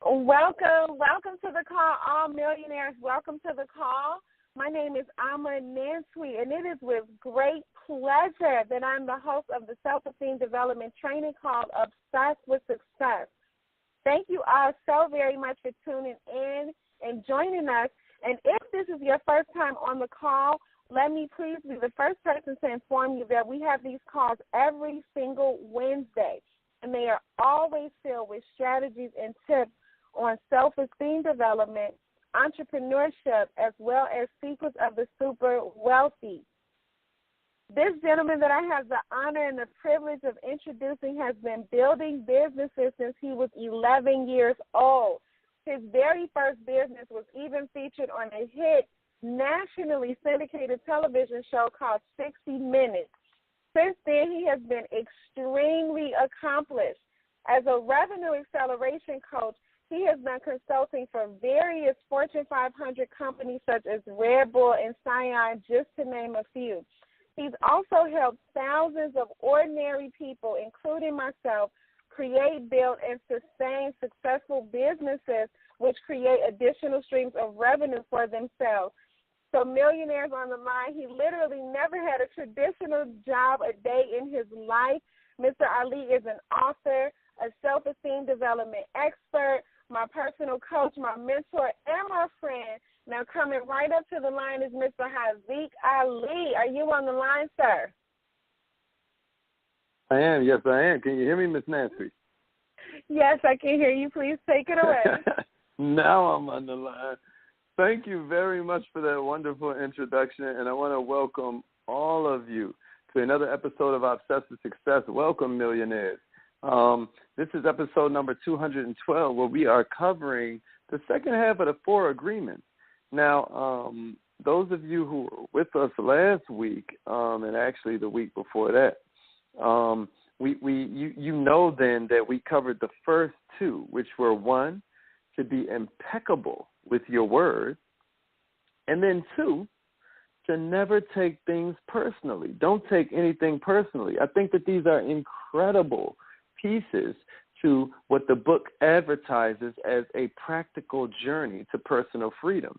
Welcome to the call, all millionaires. Welcome to the call. My name is Amma Nancy, and it is with great pleasure that I'm the host of the self-esteem development training called Obsessed with Success. Thank you all so very much for tuning in and joining us. And if this is your first time on the call, let me please be the first person to inform you that we have these calls every single Wednesday, and they are always filled with strategies and tips on self-esteem development, entrepreneurship, as well as secrets of the super wealthy. This gentleman that I have the honor and the privilege of introducing has been building businesses since he was 11 years old. His very first business was even featured on a hit nationally syndicated television show called 60 Minutes. Since then, he has been extremely accomplished. As a revenue acceleration coach, he has done consulting for various Fortune 500 companies such as Red Bull and Scion, just to name a few. He's also helped thousands of ordinary people, including myself, create, build, and sustain successful businesses which create additional streams of revenue for themselves. So millionaires on the line, he literally never had a traditional job a day in his life. Mr. Ali is an author, a self-esteem development expert, my personal coach, my mentor, and my friend. Now coming right up to the line is Mr. Haziq Ali. Are you on the line, sir? I am. Yes, I am. Can you hear me, Miss Nancy? Yes, I can hear you. Please take it away. Now I'm on the line. Thank you very much for that wonderful introduction, and I want to welcome all of you to another episode of Obsessed with Success. Welcome, millionaires. This is episode number 212, where we are covering the second half of the 4 agreements. Now, those of you who were with us last week, and actually the week before that, you know then that we covered the first 2, which were 1, to be impeccable with your word, and then 2, to never take things personally. Don't take anything personally. I think that these are incredible pieces to what the book advertises as a practical journey to personal freedom.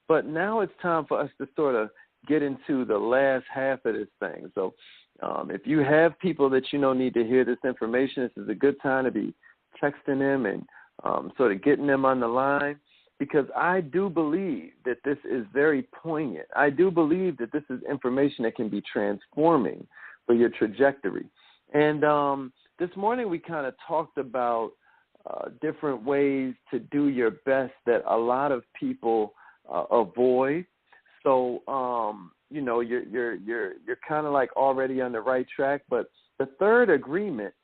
But now it's time for us to sort of get into the last half of this thing. So if you have people that you know need to hear this information, this is a good time to be texting them and sort of getting them on the line, because I do believe that this is very poignant. I do believe that this is information that can be transforming for your trajectory. And this morning we kind of talked about different ways to do your best that a lot of people avoid. So you know, you're kind of like already on the right track. But the third agreement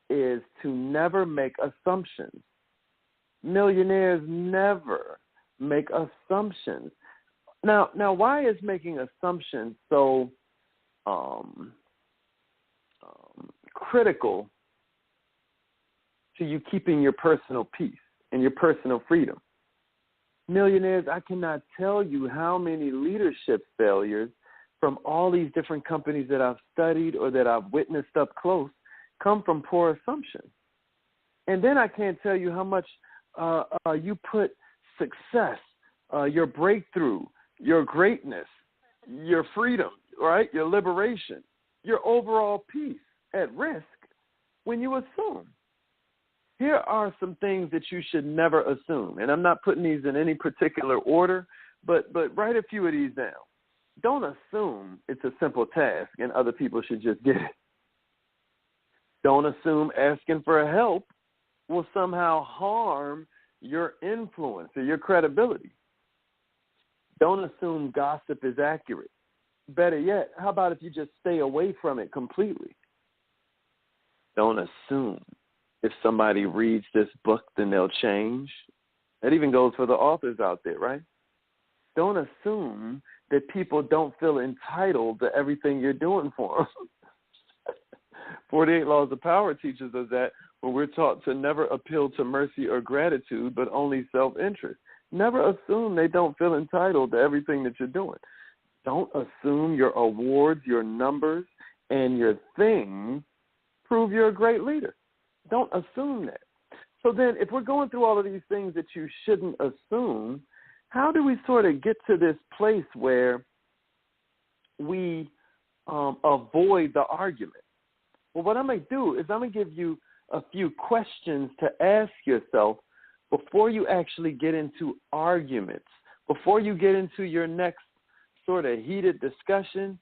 is to never make assumptions. Millionaires never make assumptions. Now, why is making assumptions so critical to you keeping your personal peace and your personal freedom? Millionaires, I cannot tell you how many leadership failures from all these different companies that I've studied or that I've witnessed up close come from poor assumptions. And then I can't tell you how much you put success, your breakthrough, your greatness, your freedom, right, your liberation, your overall peace at risk when you assume. Here are some things that you should never assume, and I'm not putting these in any particular order, but write a few of these down. Don't assume it's a simple task and other people should just get it. Don't assume asking for help will somehow harm your influence or your credibility. Don't assume gossip is accurate. Better yet, how about if you just stay away from it completely? Don't assume if somebody reads this book, then they'll change. That even goes for the authors out there, right? Don't assume that people don't feel entitled to everything you're doing for them. 48 Laws of Power teaches us that when we're taught to never appeal to mercy or gratitude, but only self-interest. Never assume they don't feel entitled to everything that you're doing. Don't assume your awards, your numbers, and your things prove you're a great leader. Don't assume that. So then if we're going through all of these things that you shouldn't assume, how do we sort of get to this place where we avoid the argument? Well, what I'm going to do is I'm going to give you a few questions to ask yourself before you actually get into arguments, before you get into your next sort of heated discussion.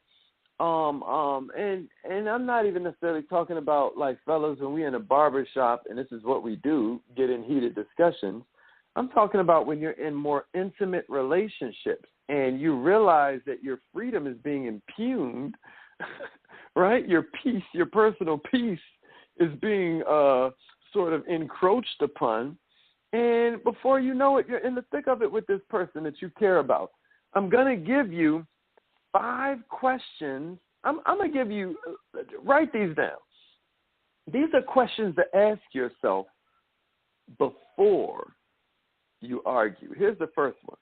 And I'm not even necessarily talking about, like, fellas, when we in a barber shop and this is what we do, get in heated discussions. I'm talking about when you're in more intimate relationships and you realize that your freedom is being impugned, right? Your peace, your personal peace is being sort of encroached upon. And before you know it, you're in the thick of it with this person that you care about. I'm going to give you 5 questions. I'm going to give you, write these down. These are questions to ask yourself before you argue. Here's the first one.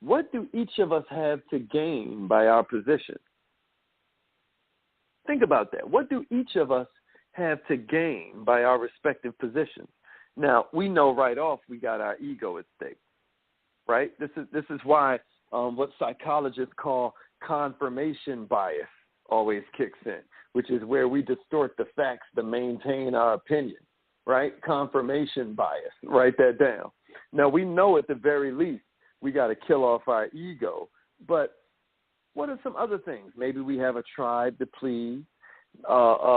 What do each of us have to gain by our position? Think about that. What do each of us have to gain by our respective positions? Now, we know right off we got our ego at stake, right? This is why what psychologists call confirmation bias always kicks in, which is where we distort the facts to maintain our opinion, right? Confirmation bias. Write that down. Now, we know at the very least we got to kill off our ego, but what are some other things? Maybe we have a tribe to please.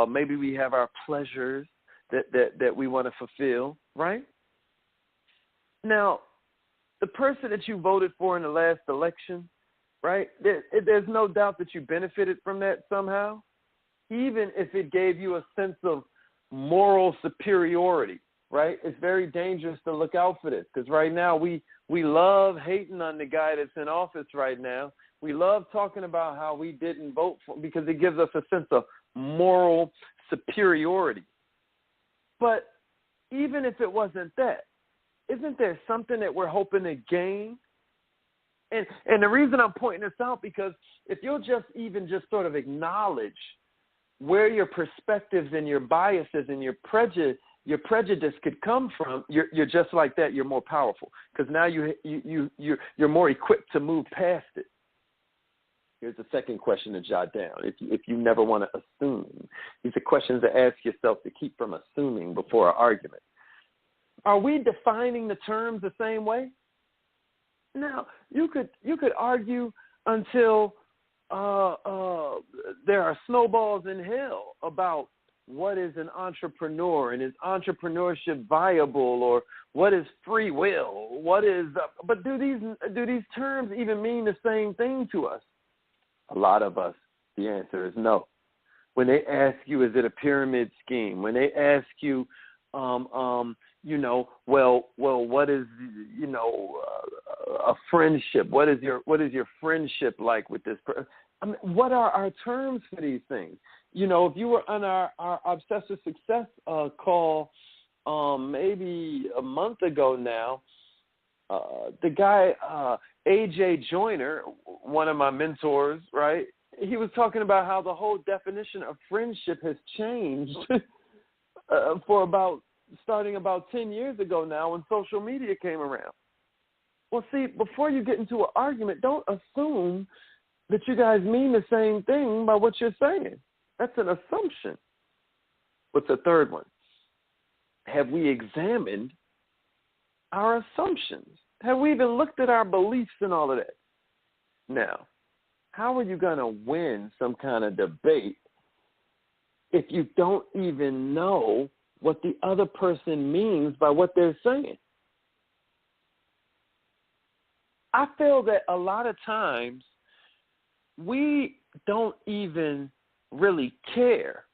Maybe we have our pleasures that we want to fulfill, right? Now, the person that you voted for in the last election, right, there's no doubt that you benefited from that somehow, even if it gave you a sense of moral superiority, right? It's very dangerous to look out for this because right now we love hating on the guy that's in office right now. We love talking about how we didn't vote for him because it gives us a sense of moral superiority. But even if it wasn't that, isn't there something that we're hoping to gain? And the reason I'm pointing this out, because if you'll just sort of acknowledge where your perspectives and your biases and your prejudice could come from, you're just like that. You're more powerful because now you're more equipped to move past it. Here's the second question to jot down. If you never want to assume, these are questions to ask yourself to keep from assuming before an argument. Are we defining the terms the same way? Now, you could argue until there are snowballs in hell about what is an entrepreneur and is entrepreneurship viable, or what is free will? But do these terms even mean the same thing to us? A lot of us, the answer is no. When they ask you, is it a pyramid scheme? When they ask you, what is, a friendship? What is your friendship like with this person? I mean, what are our terms for these things? If you were on our Obsessed with Success call maybe a month ago now, the guy, AJ Joyner, one of my mentors, right, he was talking about how the whole definition of friendship has changed starting about 10 years ago now when social media came around. Well, see, before you get into an argument, don't assume that you guys mean the same thing by what you're saying. That's an assumption. What's the third one? Have we examined our assumptions? Have we even looked at our beliefs and all of that? Now, how are you going to win some kind of debate if you don't even know what the other person means by what they're saying? I feel that a lot of times we don't even really care.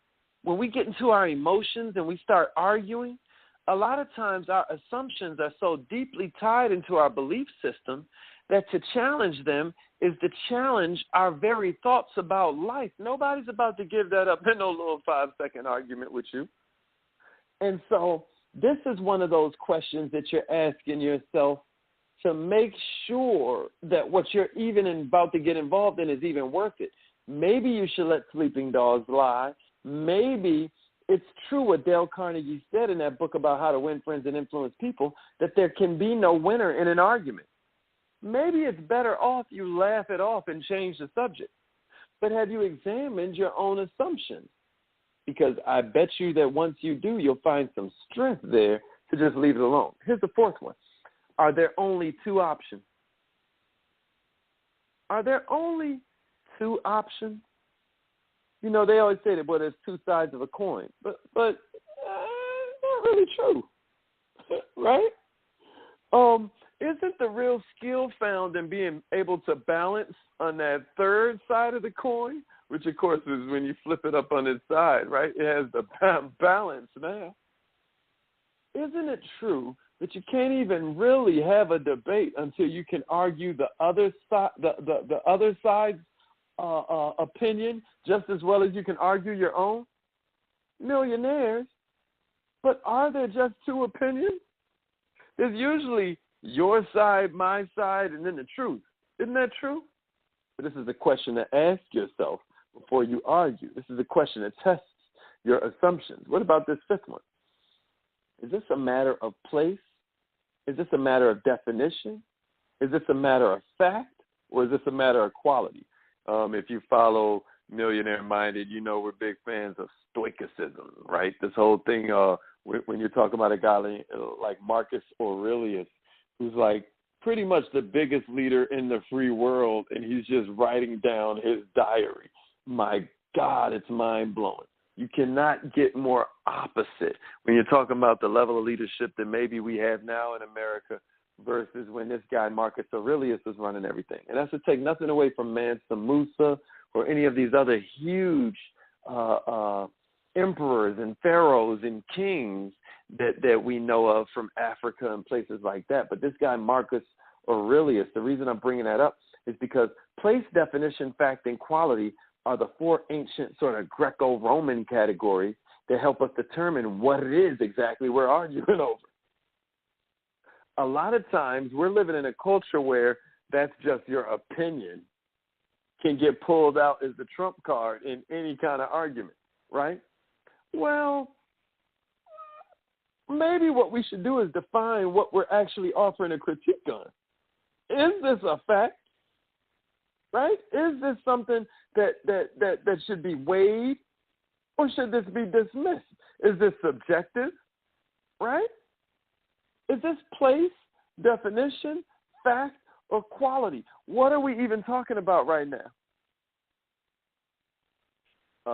When we get into our emotions and we start arguing, a lot of times our assumptions are so deeply tied into our belief system that to challenge them is to challenge our very thoughts about life. Nobody's about to give that up in no little 5-second argument with you. And so this is one of those questions that you're asking yourself to make sure that what you're even about to get involved in is even worth it. Maybe you should let sleeping dogs lie. Maybe it's true what Dale Carnegie said in that book about how to win friends and influence people, that there can be no winner in an argument. Maybe it's better off you laugh it off and change the subject. But have you examined your own assumptions? Because I bet you that once you do, you'll find some strength there to just leave it alone. Here's the fourth one. Are there only two options? Are there only two options? You know, they always say that, well, there's two sides of a coin. But not really true, right? Isn't the real skill found in being able to balance on that third side of the coin, which, of course, is when you flip it up on its side, right? It has the balance now. Isn't it true that you can't even really have a debate until you can argue the other side, the other side's opinion just as well as you can argue your own? Millionaires. But are there just two opinions? There's usually your side, my side, and then the truth. Isn't that true? But this is the question to ask yourself before you argue. This is a question that tests your assumptions. What about this fifth one? Is this a matter of place? Is this a matter of definition? Is this a matter of fact? Or is this a matter of quality? If you follow Millionaire Minded, you know we're big fans of stoicism, right? This whole thing, when you're talking about a guy like Marcus Aurelius, who's like pretty much the biggest leader in the free world, and he's just writing down his diary. My God, it's mind-blowing. You cannot get more opposite when you're talking about the level of leadership that maybe we have now in America versus when this guy Marcus Aurelius was running everything. And that's to take nothing away from Mansa Musa or any of these other huge emperors and pharaohs and kings that we know of from Africa and places like that. But this guy Marcus Aurelius, the reason I'm bringing that up is because place, definition, fact, and quality are the four ancient sort of Greco-Roman categories that help us determine what it is exactly we're arguing over. A lot of times we're living in a culture where that's just your opinion can get pulled out as the trump card in any kind of argument, right? Well, maybe what we should do is define what we're actually offering a critique on. Is this a fact? Right? Is this something that should be weighed, or should this be dismissed? Is this subjective? Right? Is this place, definition, fact, or quality? What are we even talking about right now?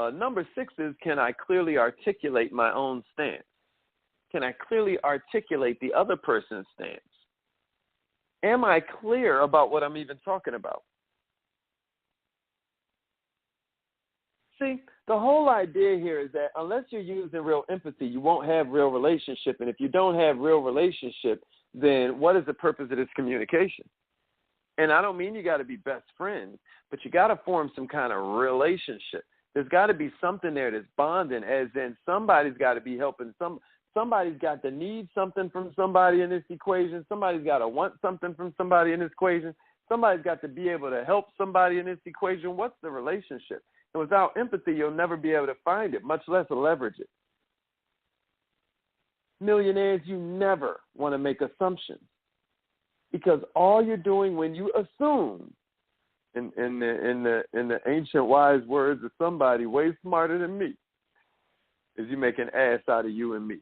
Number 6 is, can I clearly articulate my own stance? Can I clearly articulate the other person's stance? Am I clear about what I'm even talking about? See, the whole idea here is that unless you're using real empathy, you won't have real relationship. And if you don't have real relationship, then what is the purpose of this communication? And I don't mean you got to be best friends, but you got to form some kind of relationship. There's got to be something there that's bonding, as in somebody's got to be helping somebody's got to need something from somebody in this equation. Somebody's got to want something from somebody in this equation. Somebody's got to be able to help somebody in this equation. What's the relationship? And without empathy, you'll never be able to find it, much less leverage it. Millionaires, you never want to make assumptions, because all you're doing when you assume, in the ancient wise words of somebody way smarter than me, is you make an ass out of you and me.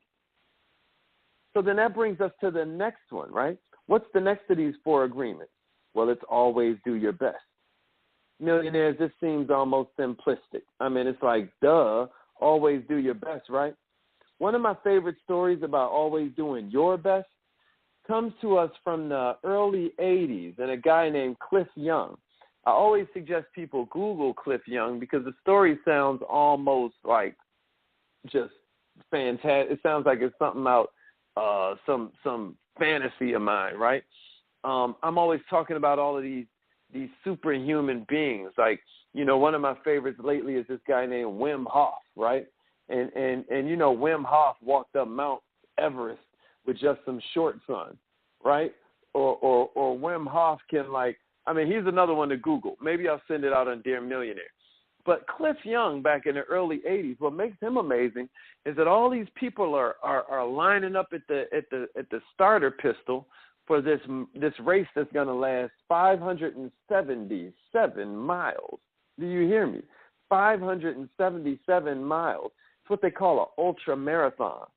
So then that brings us to the next one, right? What's the next of these 4 agreements? Well, it's always do your best. Millionaires, this seems almost simplistic. I mean, it's like, duh, always do your best, right? One of my favorite stories about always doing your best comes to us from the early 80s and a guy named Cliff Young. I always suggest people Google Cliff Young because the story sounds almost like just fantastic. It sounds like it's something out, some fantasy of mine, right? I'm always talking about all of these superhuman beings. Like, you know, one of my favorites lately is this guy named Wim Hof, right? And you know, Wim Hof walked up Mount Everest with just some shorts on, right? Or Wim Hof can, like, I mean, he's another one to Google. Maybe I'll send it out on Dear Millionaire. But Cliff Young, back in the early 80s, what makes him amazing is that all these people are lining up at the starter pistol for this race that's going to last 577 miles. Do you hear me? 577 miles. It's what they call an ultra marathon.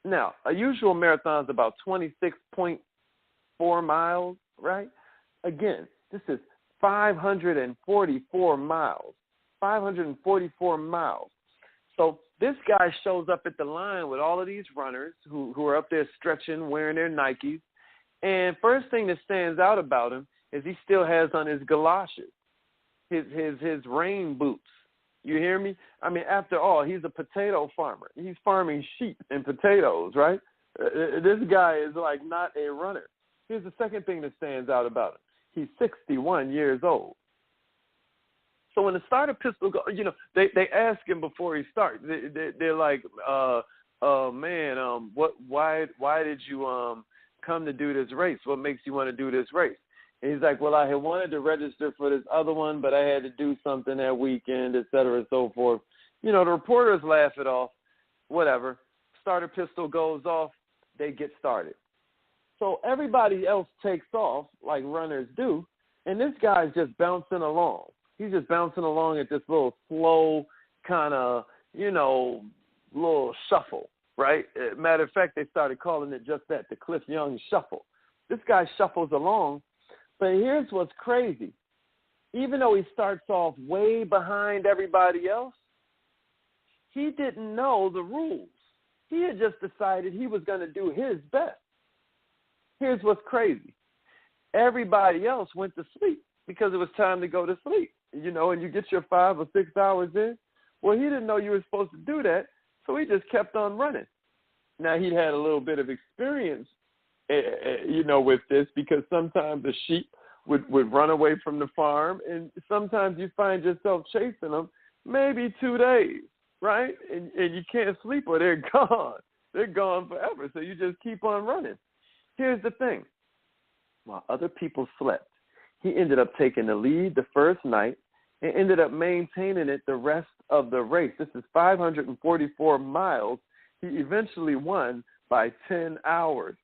Now, a usual marathon is about 26.4 miles, right? Again, this is 544 miles. 544 miles. So this guy shows up at the line with all of these runners who are up there stretching, wearing their Nikes. And first thing that stands out about him is he still has on his galoshes, his rain boots. You hear me? I mean, after all, he's a potato farmer. He's farming sheep and potatoes, right? This guy is like not a runner. Here's the second thing that stands out about him. He's 61 years old. So when the starter pistol goes, you know, they ask him before he starts. They're like, man, why did you come to do this race? What makes you want to do this race? And he's like, well, I had wanted to register for this other one, but I had to do something that weekend, et cetera, and so forth. You know, the reporters laugh it off, whatever. Starter pistol goes off, they get started. So everybody else takes off like runners do, and this guy's just bouncing along. He's just bouncing along at this little slow kind of, you know, little shuffle, right? Matter of fact, they started calling it just that, the Cliff Young shuffle. This guy shuffles along, but here's what's crazy. Even though he starts off way behind everybody else, he didn't know the rules. He had just decided he was going to do his best. Here's what's crazy. Everybody else went to sleep because it was time to go to sleep, you know, and you get your 5 or 6 hours in. Well, he didn't know you were supposed to do that, so he just kept on running. Now, he'd had a little bit of experience, you know, with this, because sometimes the sheep would run away from the farm, and sometimes you find yourself chasing them maybe 2 days, right? And you can't sleep or they're gone. They're gone forever, so you just keep on running. Here's the thing. While other people slept, he ended up taking the lead the first night and ended up maintaining it the rest of the race. This is 544 miles. He eventually won by 10 hours.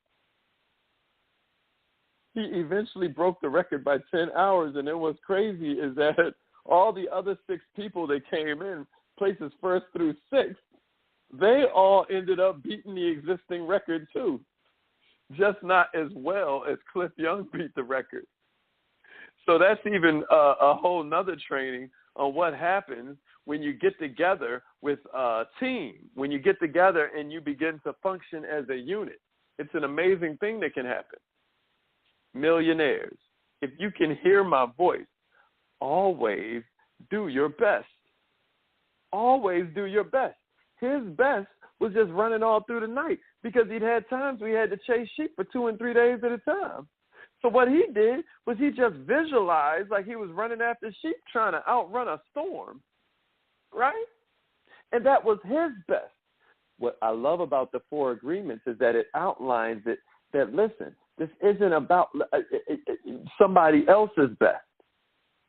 He eventually broke the record by 10 hours, and then what's crazy is that all the other 6 people that came in, places 1st through 6th, they all ended up beating the existing record too. Just not as well as Cliff Young beat the record. So that's even a whole nother training on what happens when you get together with a team, when you get together and you begin to function as a unit. It's an amazing thing that can happen. Millionaires, if you can hear my voice, always do your best. Always do your best. His best was just running all through the night because he'd had times we had to chase sheep for 2 and 3 days at a time. So what he did was he just visualized like he was running after sheep trying to outrun a storm, right? And that was his best. What I love about the 4 agreements is that it outlines it, that, listen, this isn't about somebody else's best.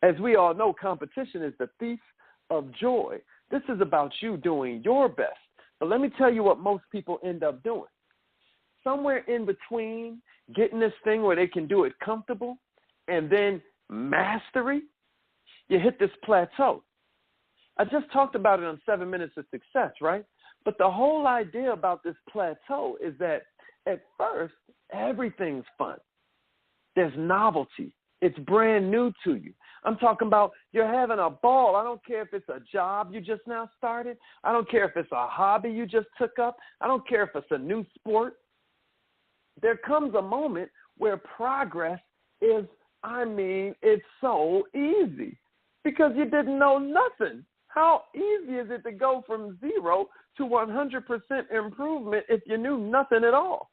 As we all know, competition is the thief of joy. This is about you doing your best. But let me tell you what most people end up doing. Somewhere in between getting this thing where they can do it comfortable and then mastery, you hit this plateau. I just talked about it on 7 Minutes of Success, right? But the whole idea about this plateau is that at first, everything's fun. There's novelty. It's brand new to you. I'm talking about you're having a ball. I don't care if it's a job you just now started. I don't care if it's a hobby you just took up. I don't care if it's a new sport. There comes a moment where progress is, it's so easy because you didn't know nothing. How easy is it to go from 0 to 100% improvement if you knew nothing at all?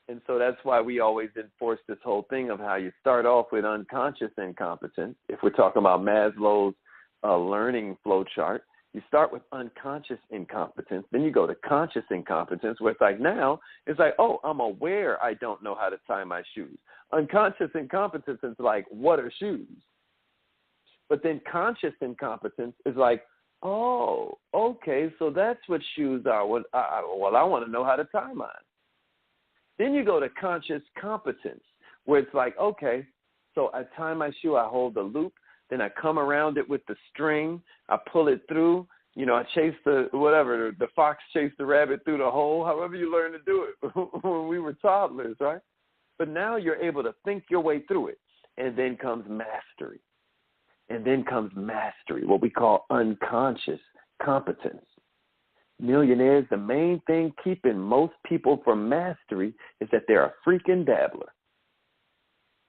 And so that's why we always enforce this whole thing of how you start off with unconscious incompetence. If we're talking about Maslow's learning flow chart, you start with unconscious incompetence, then you go to conscious incompetence, where it's like now, it's like, oh, I'm aware I don't know how to tie my shoes. Unconscious incompetence is like, what are shoes? But then conscious incompetence is like, oh, okay, so that's what shoes are. Well, I want to know how to tie mine. Then you go to conscious competence, where it's like, okay, so I tie my shoe, I hold the loop, then I come around it with the string, I pull it through, I chase the fox chased the rabbit through the hole, however you learn to do it when we were toddlers, right? But now you're able to think your way through it, and then comes mastery. And then comes mastery, what we call unconscious competence. Millionaires, the main thing keeping most people from mastery is that they're a freaking dabbler.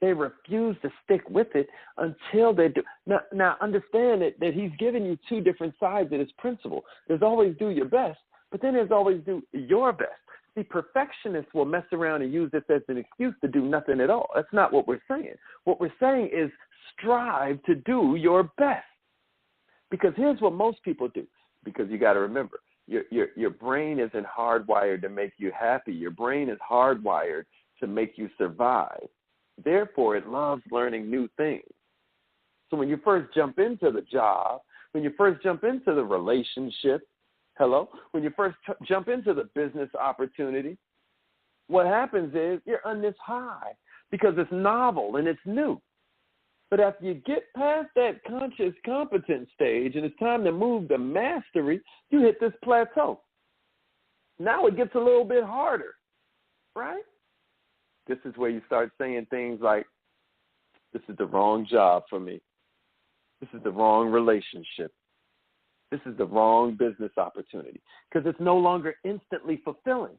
They refuse to stick with it until they do. Now understand that he's giving you two different sides of this principle. There's always do your best, but then there's always do your best. See, perfectionists will mess around and use this as an excuse to do nothing at all. That's not what we're saying. What we're saying is strive to do your best. Because here's what most people do. Because you got to remember, your brain isn't hardwired to make you happy. Your brain is hardwired to make you survive. Therefore, it loves learning new things. So when you first jump into the job, when you first jump into the relationship, when you first jump into the business opportunity, what happens is you're on this high because it's novel and it's new. But after you get past that conscious competence stage and it's time to move to mastery, you hit this plateau. Now it gets a little bit harder, right? This is where you start saying things like, this is the wrong job for me. This is the wrong relationship. This is the wrong business opportunity, because it's no longer instantly fulfilling.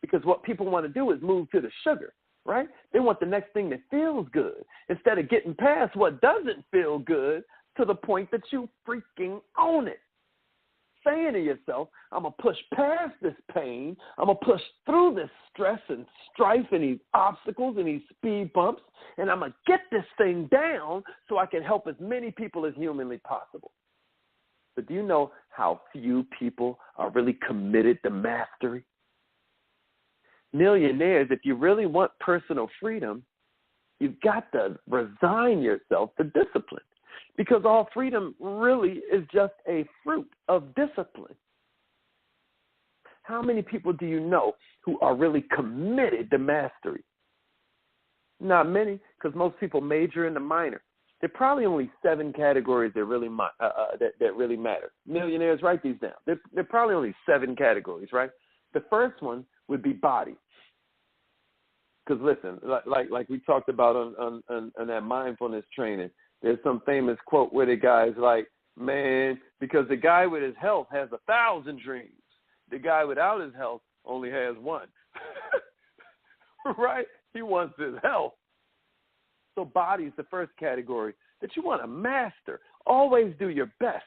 Because what people want to do is move to the sugar, right? They want the next thing that feels good instead of getting past what doesn't feel good to the point that you freaking own it. Saying to yourself, I'm going to push past this pain. I'm going to push through this stress and strife and these obstacles and these speed bumps, and I'm going to get this thing down so I can help as many people as humanly possible. But do you know how few people are really committed to mastery? Millionaires, if you really want personal freedom, you've got to resign yourself to discipline, because all freedom really is just a fruit of discipline. How many people do you know who are really committed to mastery? Not many, because most people major in the minor. There are probably only 7 categories that really really matter. Millionaires, write these down. There are probably only 7 categories, right? The first one would be body. Because listen, like we talked about on that mindfulness training, there's some famous quote where the guy's like, man, because the guy with his health has 1,000 dreams. The guy without his health only has 1. Right? He wants his health. So body is the first category that you want to master. Always do your best,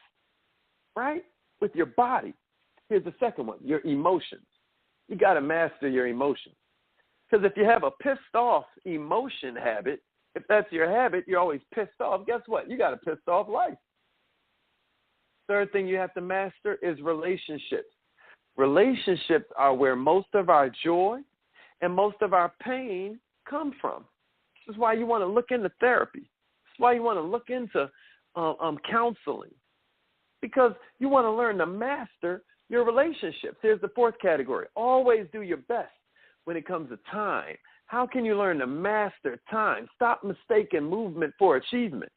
right, with your body. Here's the second one, your emotions. You got to master your emotions. Because if you have a pissed off emotion habit, if that's your habit, you're always pissed off. Guess what? You got a pissed off life. Third thing you have to master is relationships. Relationships are where most of our joy and most of our pain come from. This is why you want to look into therapy. This is why you want to look into counseling, because you want to learn to master your relationships. Here's the fourth category. Always do your best when it comes to time. How can you learn to master time? Stop mistaking movement for achievement.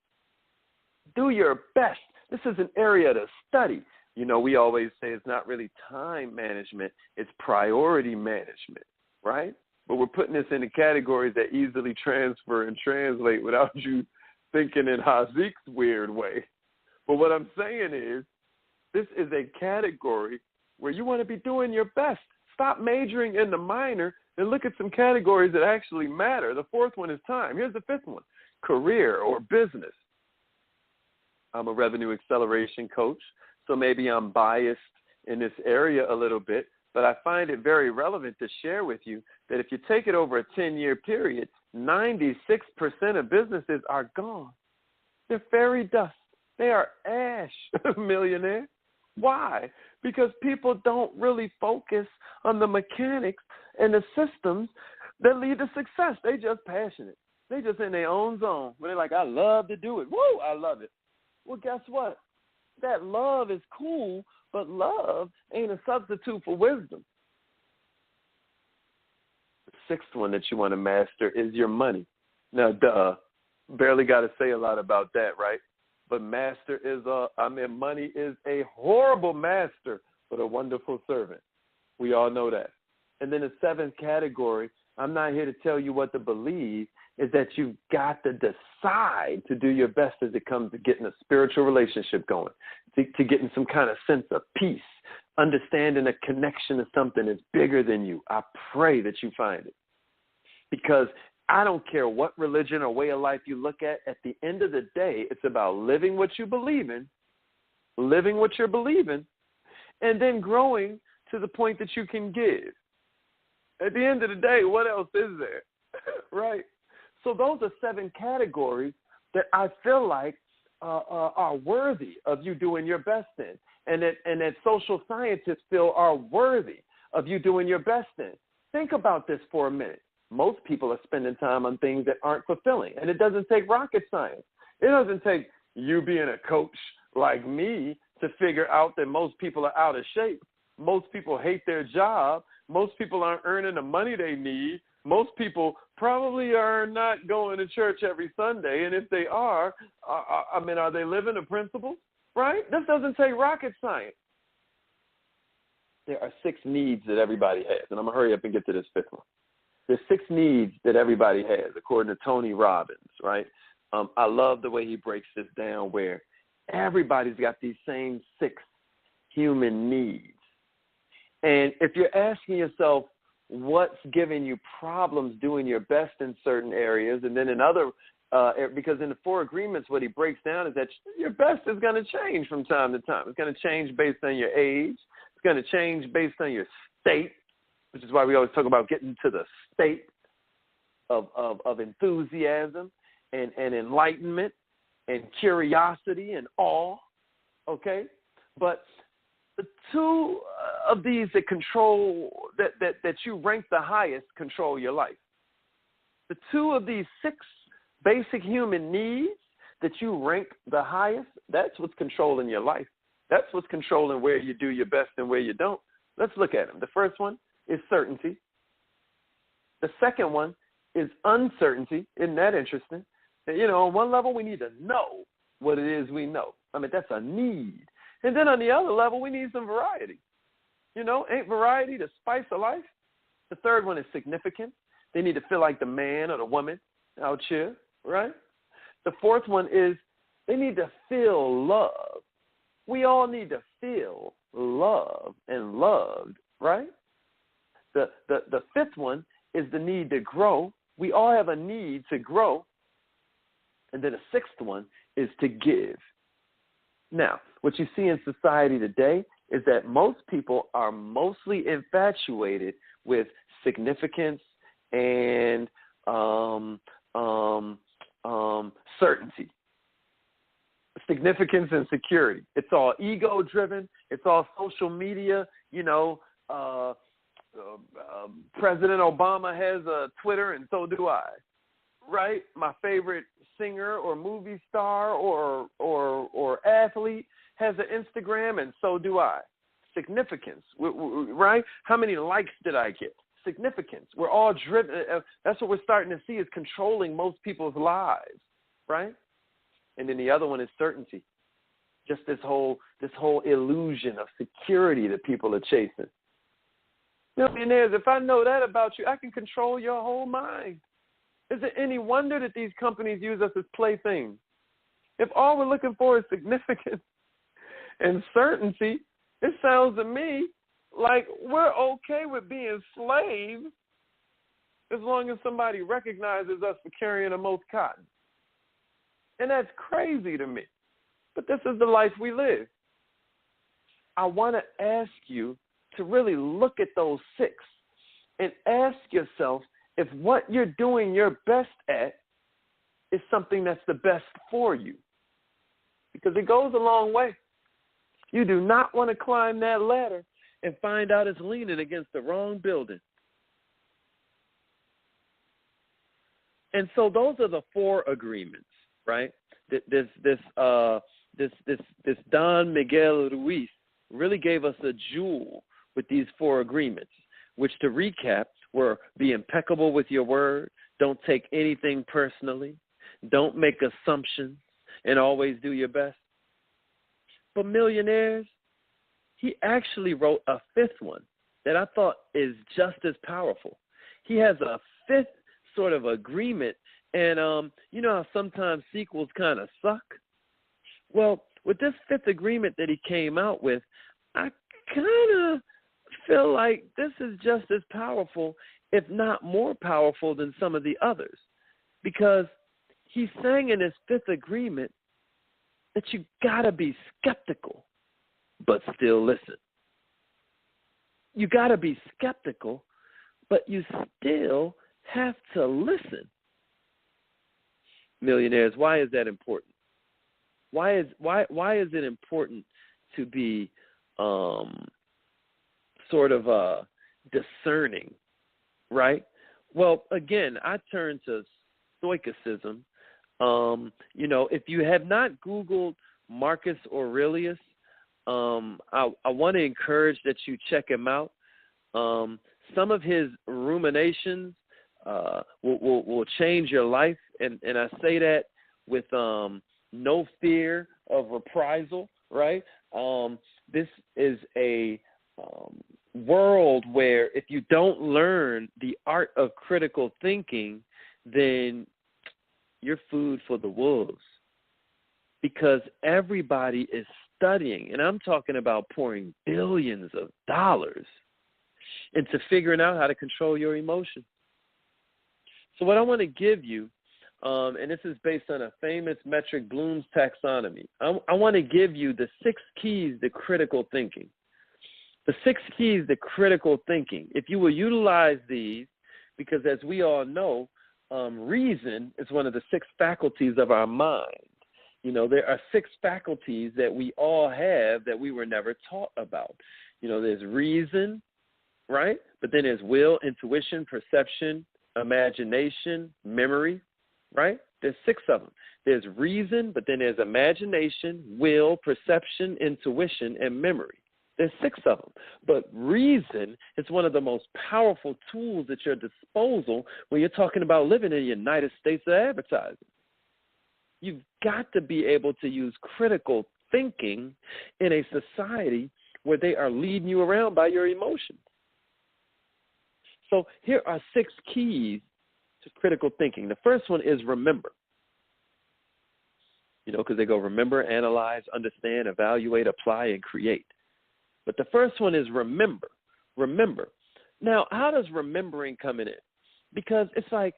Do your best. This is an area to study. You know, we always say it's not really time management, it's priority management, right? But we're putting this into categories that easily transfer and translate without you thinking in Haziq's weird way. But what I'm saying is, this is a category where you want to be doing your best. Stop majoring in the minor and look at some categories that actually matter. The fourth one is time. Here's the fifth one, career or business. I'm a revenue acceleration coach, so maybe I'm biased in this area a little bit, but I find it very relevant to share with you that if you take it over a 10-year period, 96% of businesses are gone. They're fairy dust. They are ash, millionaire. Why? Because people don't really focus on the mechanics and the systems that lead to success. They just passionate. They just in their own zone where they're like, I love to do it. Woo, I love it. Well, guess what? That love is cool, but love ain't a substitute for wisdom. The sixth one that you want to master is your money. Now, barely got to say a lot about that, right? But money is a horrible master, but a wonderful servant. We all know that. And then the seventh category, I'm not here to tell you what to believe, is that you've got to decide to do your best as it comes to getting a spiritual relationship going, to getting some kind of sense of peace, understanding a connection to something that's bigger than you. I pray that you find it. Because I don't care what religion or way of life you look at the end of the day, it's about living what you believe in, living what you're believing, and then growing to the point that you can give. At the end of the day, what else is there, right? So those are 7 categories that I feel like are worthy of you doing your best in, and that social scientists feel are worthy of you doing your best in. Think about this for a minute. Most people are spending time on things that aren't fulfilling, and it doesn't take rocket science. It doesn't take you being a coach like me to figure out that most people are out of shape. Most people hate their job. Most people aren't earning the money they need. Most people probably are not going to church every Sunday, and if they are they living the principles, right? This doesn't take rocket science. There are 6 needs that everybody has, and I'm going to hurry up and get to this 5th one. There's 6 needs that everybody has, according to Tony Robbins, right? I love the way he breaks this down where everybody's got these same 6 human needs. And if you're asking yourself what's giving you problems doing your best in certain areas, and then in other, because in the 4 agreements, what he breaks down is that your best is going to change from time to time. It's going to change based on your age. It's going to change based on your state, which is why we always talk about getting to the state of enthusiasm and enlightenment and curiosity and awe, okay? But the 2 of these that control, that you rank the highest, control your life. The 2 of these 6 basic human needs that you rank the highest, that's what's controlling your life. That's what's controlling where you do your best and where you don't. Let's look at them. The first one is certainty. The second one is uncertainty. Isn't that interesting? On one level, we need to know what it is we know. That's a need. And then on the other level, we need some variety. Ain't variety the spice of life? The third one is significance. They need to feel like the man or the woman out here, right? The fourth one is they need to feel love. We all need to feel love and loved, right? The 5th one is the need to grow. We all have a need to grow. And then the 6th one is to give. Now, what you see in society today is that most people are mostly infatuated with significance and certainty. Significance and security. It's all ego-driven. It's all social media. President Obama has a Twitter, and so do I, right? My favorite singer or movie star or athlete has an Instagram, and so do I. Significance, right? How many likes did I get? Significance. We're all driven. That's what we're starting to see is controlling most people's lives, right? And then the other one is certainty. Just this whole illusion of security that people are chasing. Millionaires, if I know that about you, I can control your whole mind. Is it any wonder that these companies use us as playthings? If all we're looking for is significance and certainty, it sounds to me like we're okay with being slaves as long as somebody recognizes us for carrying the most cotton. And that's crazy to me. But this is the life we live. I want to ask you to really look at those 6 and ask yourself if what you're doing your best at is something that's the best for you. Because it goes a long way. You do not want to climb that ladder and find out it's leaning against the wrong building. And so those are the 4 agreements, right? This this Don Miguel Ruiz really gave us a jewel with these 4 agreements, which, to recap, were: be impeccable with your word, don't take anything personally, don't make assumptions, and always do your best. But Millionaires, he actually wrote a 5th one that I thought is just as powerful. He has a 5th sort of agreement, and you know how sometimes sequels kind of suck? Well, with this 5th agreement that he came out with, I kind of feel like this is just as powerful, if not more powerful, than some of the others, because he's saying in his 5th agreement that you gotta be skeptical, but still listen. You gotta be skeptical, but you still have to listen. Millionaires, why is that important? Why is it important to be sort of discerning, right? Well, again, I turn to stoicism. You know, if you have not Googled Marcus Aurelius, I want to encourage that you check him out. Some of his ruminations will change your life, and I say that with no fear of reprisal, right? This is a world where if you don't learn the art of critical thinking, then you're food for the wolves, because everybody is studying, and I'm talking about pouring billions of dollars into figuring out how to control your emotions. So what I want to give you, and this is based on a famous metric, Bloom's taxonomy, I want to give you the 6 keys to critical thinking. The 6 keys to critical thinking. If you will utilize these, because as we all know, reason is one of the 6 faculties of our mind. You know, there are 6 faculties that we all have that we were never taught about. You know, there's reason, right? But then there's will, intuition, perception, imagination, memory, right? There's 6 of them. There's reason, but then there's imagination, will, perception, intuition, and memory. There's 6 of them. But reason is one of the most powerful tools at your disposal when you're talking about living in the United States of advertising. You've got to be able to use critical thinking in a society where they are leading you around by your emotions. So here are 6 keys to critical thinking. The first one is remember. You know, because they go remember, analyze, understand, evaluate, apply, and create. But the first one is remember. Remember. Now, how does remembering come in? Because it's like,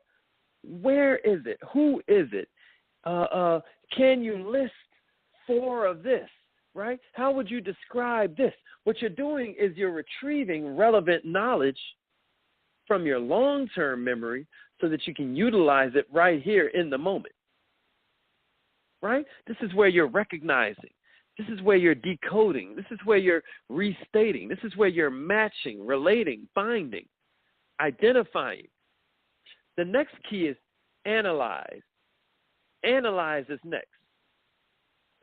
where is it? Who is it? Can you list 4 of this, right? How would you describe this? What you're doing is you're retrieving relevant knowledge from your long-term memory so that you can utilize it right here in the moment, right? This is where you're recognizing. This is where you're decoding. This is where you're restating. This is where you're matching, relating, finding, identifying. The next key is analyze. Analyze is next.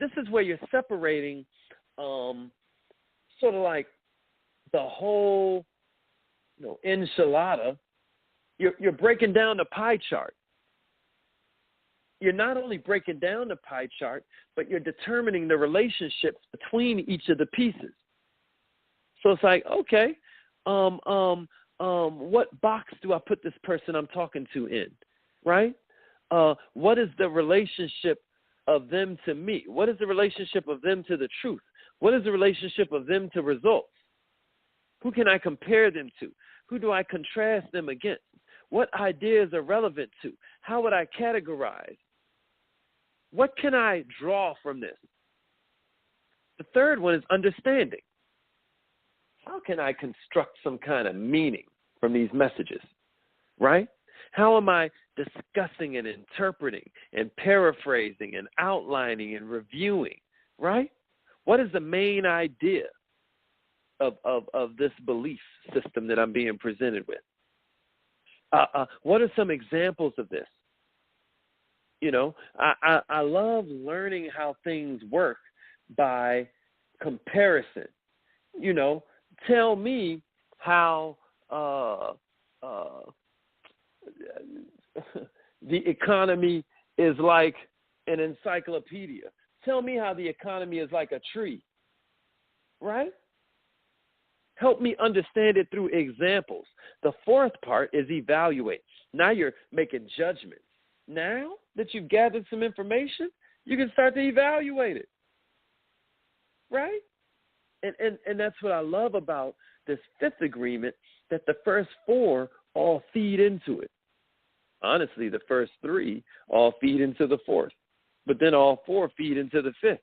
This is where you're separating sort of like the whole, you know, enchilada. You're breaking down the pie chart. You're not only breaking down the pie chart, but you're determining the relationships between each of the pieces. So it's like, okay, what box do I put this person I'm talking to in, right? What is the relationship of them to me? What is the relationship of them to the truth? What is the relationship of them to results? Who can I compare them to? Who do I contrast them against? What ideas are relevant to? How would I categorize? What can I draw from this? The third one is understanding. How can I construct some kind of meaning from these messages, right? How am I discussing and interpreting and paraphrasing and outlining and reviewing, right? What is the main idea of this belief system that I'm being presented with? What are some examples of this? You know, I love learning how things work by comparison. You know, tell me how the economy is like an encyclopedia. Tell me how the economy is like a tree, right? Help me understand it through examples. The fourth part is evaluate. Now you're making judgments. Now that you've gathered some information, you can start to evaluate it, right? And that's what I love about this fifth agreement, that the first four all feed into it. Honestly, the first three all feed into the fourth, but then all four feed into the fifth.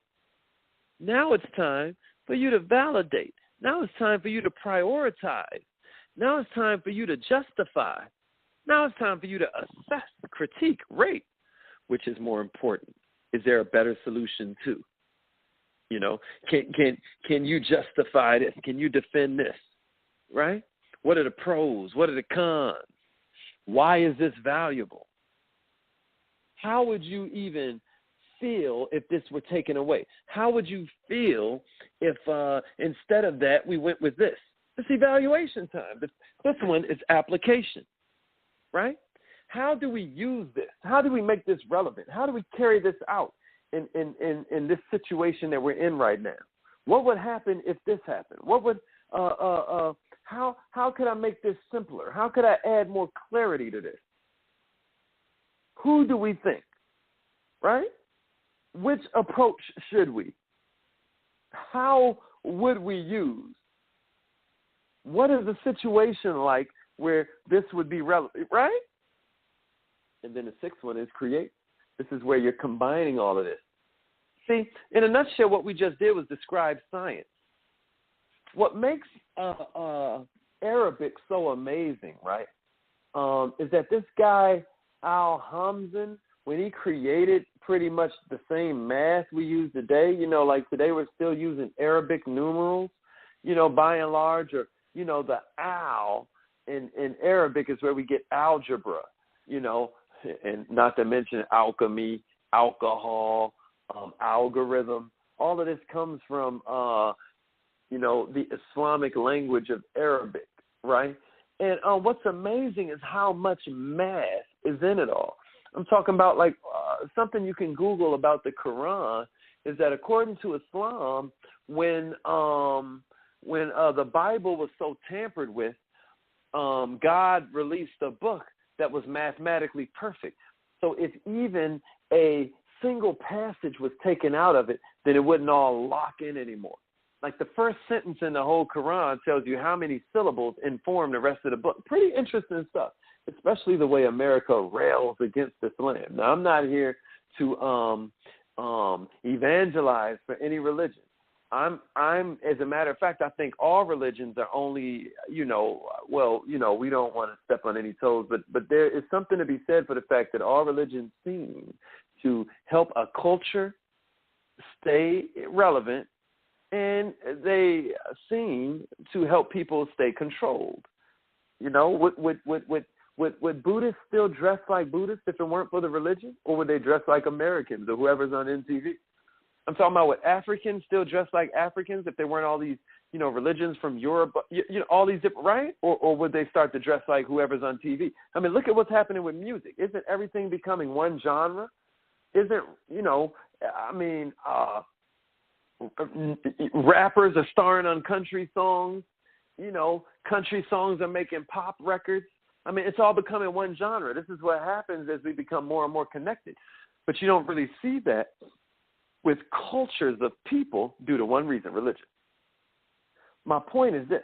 Now it's time for you to validate. Now it's time for you to prioritize. Now it's time for you to justify. Now it's time for you to assess, critique, rate. Which is more important? Is there a better solution too? You know, can you justify this? Can you defend this? Right? What are the pros? What are the cons? Why is this valuable? How would you even feel if this were taken away? How would you feel if instead of that we went with this? It's evaluation time. This one is application, right? How do we use this? How do we make this relevant? How do we carry this out in this situation that we're in right now? What would happen if this happened? What would how could I make this simpler? How could I add more clarity to this? Who do we think? Right? Which approach should we? How would we use? What is the situation like where this would be relevant, right? And then the sixth one is create. This is where you're combining all of this. See, in a nutshell, what we just did was describe science. What makes Arabic so amazing, right, is that this guy, Al-Hamzan, when he created pretty much the same math we use today, you know, like today we're still using Arabic numerals, you know, by and large, or, you know, the al in Arabic is where we get algebra, you know, and not to mention alchemy, alcohol, algorithm. All of this comes from, you know, the Islamic language of Arabic, right? And what's amazing is how much math is in it all. I'm talking about like something you can Google about the Quran is that according to Islam, when the Bible was so tampered with, God released a book that was mathematically perfect. So if even a single passage was taken out of it, then it wouldn't all lock in anymore. Like the first sentence in the whole Quran tells you how many syllables inform the rest of the book. Pretty interesting stuff, especially the way America rails against Islam. Now, I'm not here to evangelize for any religion. I'm, as a matter of fact, I think all religions are only, you know, well, you know, we don't want to step on any toes, but there is something to be said for the fact that all religions seem to help a culture stay relevant, and they seem to help people stay controlled. You know, would Buddhists still dress like Buddhists if it weren't for the religion, or would they dress like Americans or whoever's on MTV? I'm talking about would Africans still dress like Africans if there weren't all these, you know, religions from Europe, you know, all these different, right? Or would they start to dress like whoever's on TV? I mean, look at what's happening with music. Isn't everything becoming one genre? Isn't, you know, I mean, rappers are starring on country songs. You know, country songs are making pop records. I mean, it's all becoming one genre. This is what happens as we become more and more connected. But you don't really see that with cultures of people due to one reason, religion. My point is this.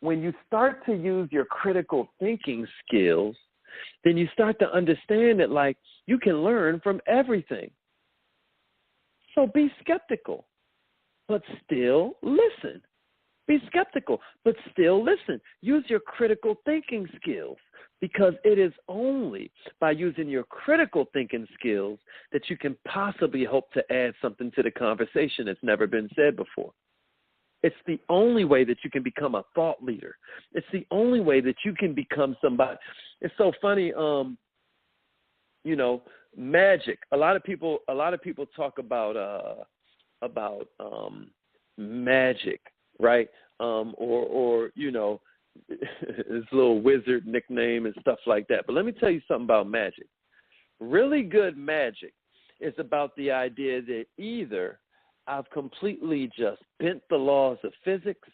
When you start to use your critical thinking skills, then you start to understand that, like, you can learn from everything. So be skeptical, but still listen. Be skeptical, but still listen. Use your critical thinking skills, because it is only by using your critical thinking skills that you can possibly hope to add something to the conversation that's never been said before. It's the only way that you can become a thought leader. It's the only way that you can become somebody. It's so funny, you know, magic. A lot of people talk about about magic, right? Or you know, his little wizard nickname and stuff like that. But let me tell you something about magic. Really good magic is about the idea that either I've completely just bent the laws of physics,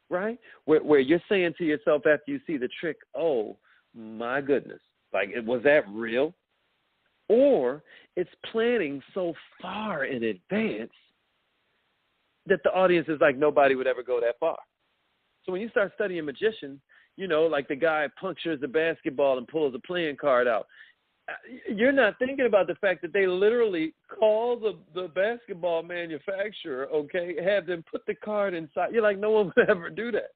right? Where you're saying to yourself after you see the trick, oh, my goodness, like, was that real? Or it's planning so far in advance that the audience is like, nobody would ever go that far. So when you start studying magicians, you know, like the guy punctures the basketball and pulls a playing card out, you're not thinking about the fact that they literally call the basketball manufacturer, okay, have them put the card inside. You're like, no one would ever do that.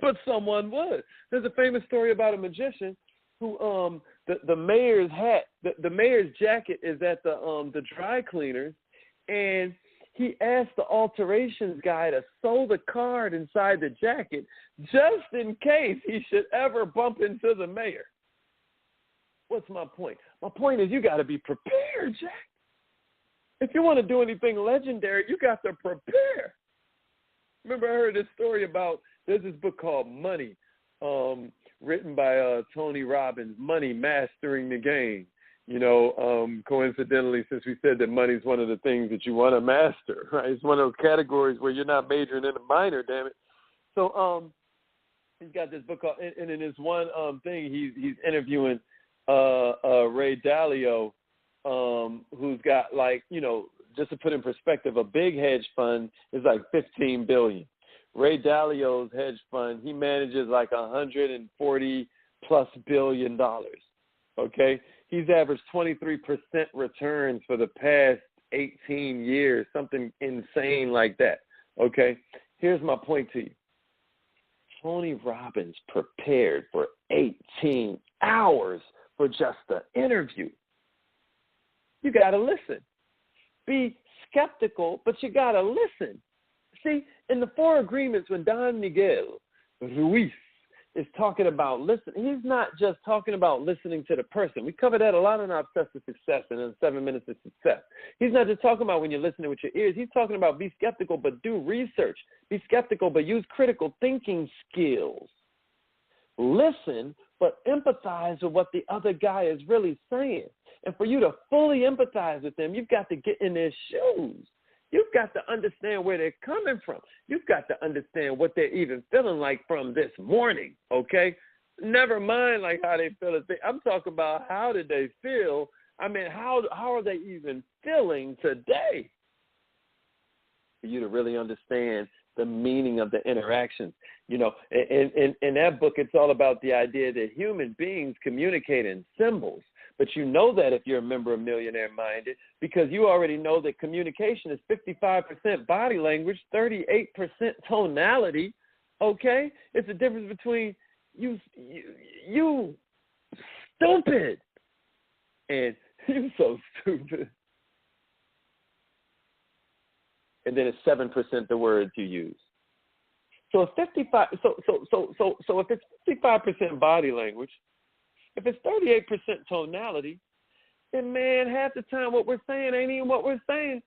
But someone would. There's a famous story about a magician who the mayor's hat, the mayor's jacket is at the dry cleaners, and he asked the alterations guy to sew the card inside the jacket just in case he should ever bump into the mayor. What's my point? My point is you got to be prepared, Jack. If you want to do anything legendary, you got to prepare. Remember, I heard this story about, there's this book called Money, written by Tony Robbins, Money, Mastering the Game. You know, coincidentally, since we said that money is one of the things that you want to master, right? It's one of those categories where you're not majoring in a minor, damn it. So he's got this book called, and in this one thing, he's interviewing Ray Dalio, who's got, like, you know, just to put in perspective, a big hedge fund is like $15 billion. Ray Dalio's hedge fund, he manages like $140+ billion. Okay, he's averaged 23% returns for the past 18 years, something insane like that. Okay, here's my point to you. Tony Robbins prepared for 18 hours for just the interview. You got to listen. Be skeptical, but you got to listen. See, in the 4 agreements, when Don Miguel Ruiz is talking about listen, he's not just talking about listening to the person. We covered that a lot in our Obsessed with Success and in 7 Minutes of Success. He's not just talking about when you're listening with your ears. He's talking about be skeptical, but do research. Be skeptical, but use critical thinking skills. Listen, but empathize with what the other guy is really saying. And for you to fully empathize with them, you've got to get in their shoes. You've got to understand where they're coming from. You've got to understand what they're even feeling like from this morning, okay? Never mind like how they feel. I'm talking about how did they feel. I mean, how are they even feeling today? For you to really understand the meaning of the interactions. You know, in that book, it's all about the idea that human beings communicate in symbols. But you know that if you're a member of Millionaire Minded, because you already know that communication is 55% body language, 38% tonality, okay? It's the difference between you stupid and you so stupid. And then it's 7% the words you use. So if if it's 55% body language, if it's 38% tonality, then, man, half the time what we're saying ain't even what we're saying.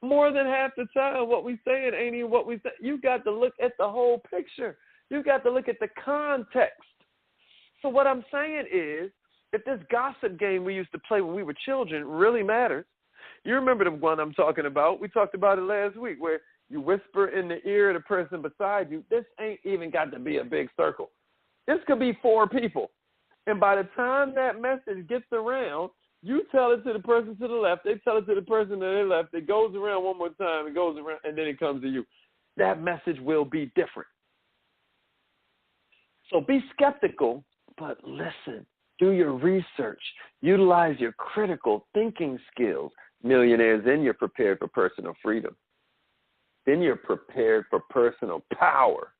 More than half the time what we're saying ain't even what we're saying. You've got to look at the whole picture. You've got to look at the context. So what I'm saying is, if this gossip game we used to play when we were children really matters, you remember the one I'm talking about. We talked about it last week where you whisper in the ear of the person beside you. This ain't even got to be a big circle. This could be 4 people. And by the time that message gets around, you tell it to the person to the left, they tell it to the person to their left, it goes around one more time, it goes around, and then it comes to you. That message will be different. So be skeptical, but listen. Do your research. Utilize your critical thinking skills. Millionaires, then you're prepared for personal freedom. Then you're prepared for personal power.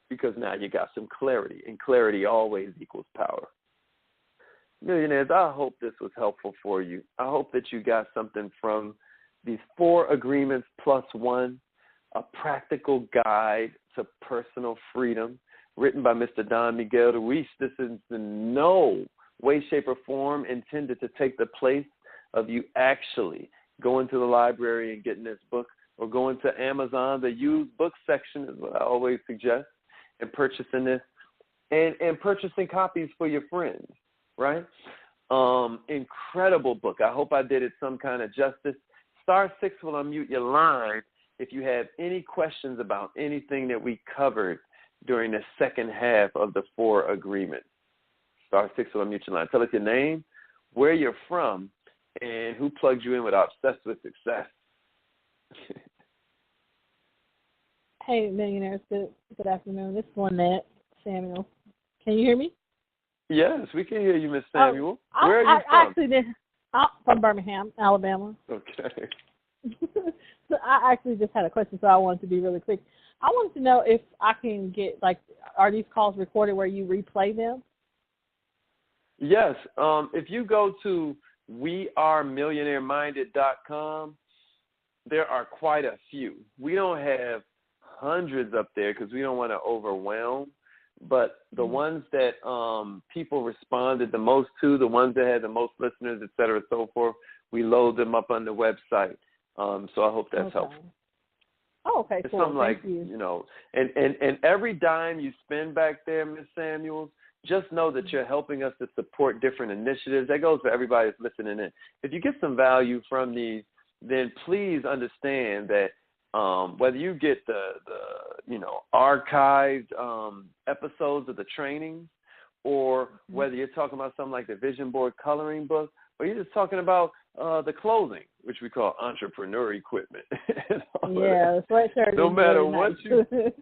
Because now you got some clarity, and clarity always equals power. Millionaires, I hope this was helpful for you. I hope that you got something from these 4 agreements plus 1, a practical guide to personal freedom, written by Mr. Don Miguel Ruiz. This is in no way, shape, or form intended to take the place of you actually going to the library and getting this book, or going to Amazon, the used book section is what I always suggest, and purchasing this, and purchasing copies for your friends, right? Incredible book. I hope I did it some kind of justice. *6 will unmute your line if you have any questions about anything that we covered during the second half of the 4 agreements. *6 will unmute your line. Tell us your name, where you're from, and who plugged you in with Obsessed with Success. Hey, millionaires. Good afternoon. This is Lynette Samuel. Can you hear me? Yes, we can hear you, Miss Samuel. Where are you from? I'm from Birmingham, Alabama. Okay. So I actually just had a question, so I wanted to be really quick. I wanted to know if I can get, are these calls recorded where you replay them? Yes. If you go to wearemillionaireminded.com, there are quite a few. We don't have hundreds up there because we don't want to overwhelm, but the ones that people responded the most to, the ones that had the most listeners, et cetera, so forth, we load them up on the website. So I hope that's helpful. Oh, okay, it's cool. Something like, Thank you. And every dime you spend back there, Ms. Samuels, just know that you're helping us to support different initiatives. That goes for everybody that's listening in. If you get some value from these, then please understand that whether you get the archived episodes of the training, or whether you're talking about something like the vision board coloring book, or you're just talking about the clothing, which we call entrepreneur equipment. Yeah, the sweatshirt. No matter really what nice. you.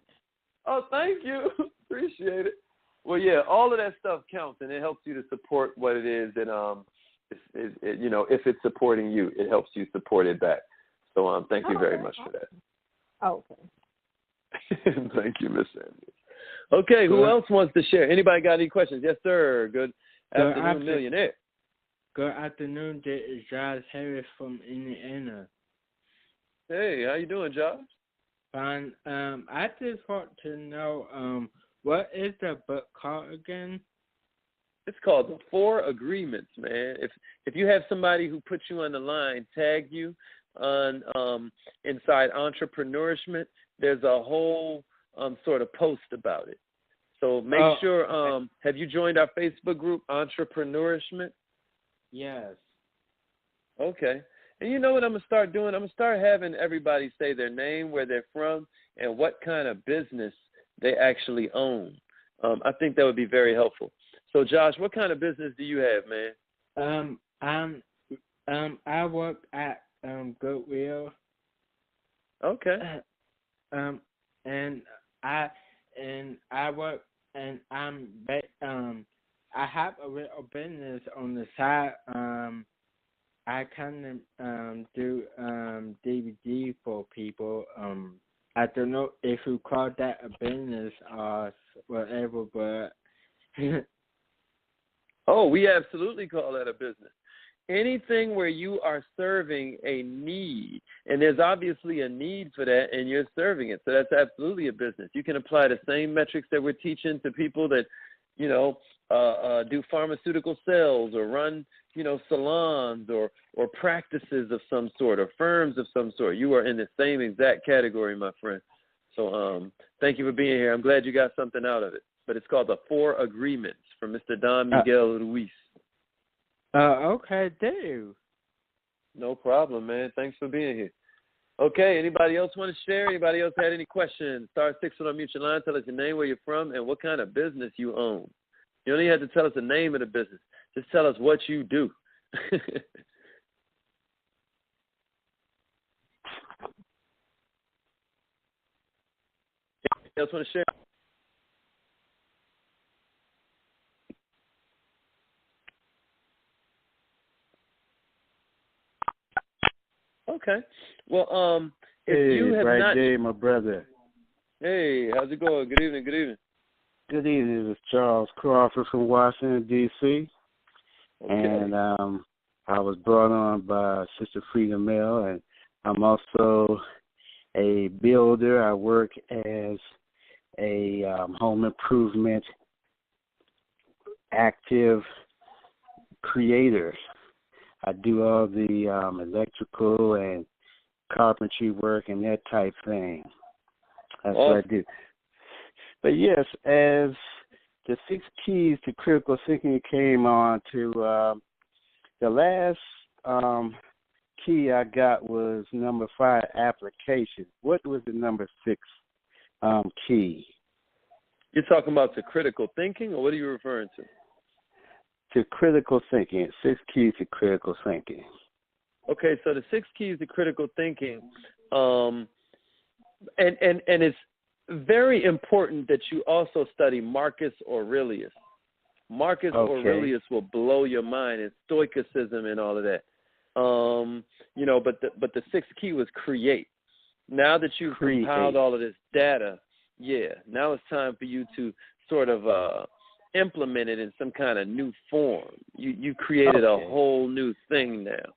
Oh, thank you. Appreciate it. Well, yeah, all of that stuff counts, and it helps you to support what it is that if it's supporting you, it helps you support it back. So thank you very much for that. Oh, okay. Thank you, Miss Sanders. Okay, who else wants to share? Anybody got any questions? Yes, sir. Good afternoon, Millionaire. Good afternoon. This is Josh Harris from Indiana. Hey, how you doing, Josh? Fine. I just want to know, what is the book called again? It's called The 4 Agreements, man. If you have somebody who puts you on the line, tag you on inside entrepreneurship, there's a whole sort of post about it. So make sure. Have you joined our Facebook group, Entrepreneurship? Yes. Okay. And you know what I'm going to start doing? I'm going to start having everybody say their name, where they're from, and what kind of business they actually own. I think that would be very helpful. So, Josh, what kind of business do you have, man? I work at Goodwill. Okay. And I work, and I have a little business on the side. I kind of do DVD for people. I don't know if you call that a business or whatever, but oh, we absolutely call that a business. Anything where you are serving a need, and there's obviously a need for that, and you're serving it, so that's absolutely a business. You can apply the same metrics that we're teaching to people that, do pharmaceutical sales, or run, salons, or practices of some sort, or firms of some sort. You are in the same exact category, my friend. So thank you for being here. I'm glad you got something out of it. But it's called The 4 Agreements from Mr. Don Miguel Ruiz. Okay, do. No problem, man. Thanks for being here. Okay, anybody else want to share? Anybody else had any questions? *6 on mute your line. Tell us your name, where you're from, and what kind of business you own. You don't even have to tell us the name of the business. Just tell us what you do. Anybody else want to share? Okay. Well, if you have Bright not... Day, my brother. Hey, how's it going? Good evening, good evening. Good evening. This is Charles Crawford from Washington, D.C. Okay. And I was brought on by Sister Freedom Mill, and I'm also a builder. I work as a home improvement active creator. I do all the electrical and carpentry work and that type thing. That's what I do. But yes, as the 6 keys to critical thinking came on to the last key I got was number 5, application. What was the number 6 key? You're talking about the critical thinking, or what are you referring to? To critical thinking, 6 keys to critical thinking. Okay, so the 6 keys to critical thinking, and it's very important that you also study Marcus Aurelius. Marcus Aurelius will blow your mind, and Stoicism and all of that. But the 6th key was create. Now that you've compiled all of this data, now it's time for you to sort of implement it in some kind of new form. You created a whole new thing now.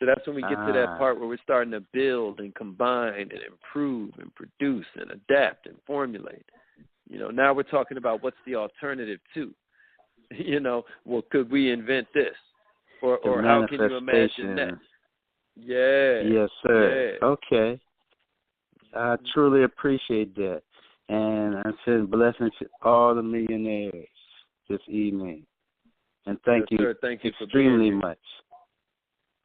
So that's when we get to that part where we're starting to build and combine and improve and produce and adapt and formulate. Now we're talking about what's the alternative to. Well, could we invent this? Or how can you imagine that? Yeah. Yes, sir. Yeah. Okay. I truly appreciate that. And I send blessings to all the millionaires this evening. And thank you, sir. Thank you extremely much.